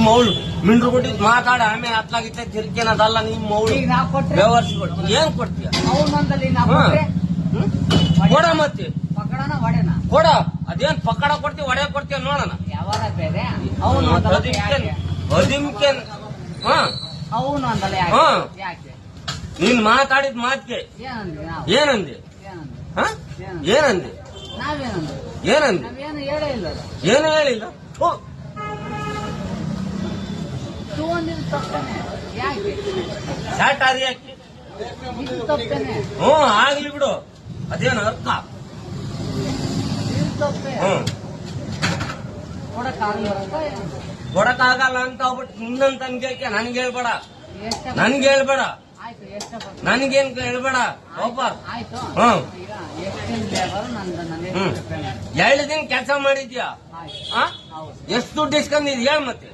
ಮೌಳು ಮಿಂಡ್ರು ಕೊಟ್ಟಿದ್ ಮಾತಾಡ ಆಮೇಲೆ ಹತ್ಲಾಗಿತ್ತ ತಿರ್ಕೇನದಲ್ಲ ನಿಮ್ಮ ಮೌಳು ಈಗ ನಾ ಕೊಟ್ರೆ ವ್ಯವಹಾರ ಕೊಡ್ತೀನಿ ಏನ್ ಕೊಡ್ತೀಯ ಅವನೊಂದಲ್ಲಿ ನಾ ಹಾ. ಕೊಟ್ರೆ ಕೊಡ ಮತ್ತೆ ಪಕಡನ ಒಡೆನ ಕೊಡ ಅದೇನ್ ಪಕ್ಕಡ ಕೊಡ್ತೀವಿ ಒಡೆ ಕೊಡ್ತೀವಿ ನೋಡೋಣ ಯಾವಾಗ ಬೇರೆ ಅವನು ಅಂದಲ್ಲ ಯಾಕೆ ಹದಿಮ್ಕೆ ಹಾ ಅವನು ಅಂದಲ್ಲ ಹಾ. ಯಾಕೆ ಯಾಕೆ ನೀನ್ ಮಾತಾಡಿದ ಮಾತ್ಗೆ ಏನಂದ್ವಿ ನಾವು ಏನಂದೆ ಏನಂದ್ವಿ ಹ ಏನಂದೆ ನಾವೇನಂದ್ವಿ ಏನಂದೆ ನಾವೇನು ಹೇಳೇ ಇಲ್ಲ ಏನು ಹೇಳಿಲ್ಲ ಹೋ ತಗೊಂಡಿದ್ದು ತಪ್ಪನೆ ಯಾಕೆ ಸ್ಯಾಟ್ ಆದಿ ಯಾಕೆ ಇದು ತಪ್ಪೇನೆ ಆಗ್ಲಿ ಬಿಡು ಅದೇನು ಅರ್ಥ ಇದು ತಪ್ಪೆ ಕೊಡಕ್ಕಾಗಲ್ಲ ಕೊಡಕ್ಕಾಗಲ್ಲ ಅಂತ ಹೋಗ್ಬಿಟ್ಟು ನಿನ್ನಂತ ಅನ್ಕೇಕೆ ನನ್ಗೆ ಹೇಳ್ಬೇಡ ಎಷ್ಟ ನನ್ಗೆ ಹೇಳ್ಬೇಡ ಆಯ್ತು ಎಷ್ಟ ನನ್ಗೇನ್ ಹೇಳ್ಬೇಡ ಒಬ್ಬ ಆಯ್ತು ಹ್ಮ್ ಈಗ ಎಷ್ಟಿನ ಲೇಬರ್ ನಂದು ನನಗೆ ಹ್ಮ್ 2 ದಿನ ಕೆಲಸ ಮಾಡಿದ್ಯಾ ಆಯ್ತು ಆ? ಹೌದು ಎಷ್ಟು ದುಡ್ಡು ಇಸ್ಕೊಂಡಿದ್ ಹೇಳ್ ಮತ್ತೆ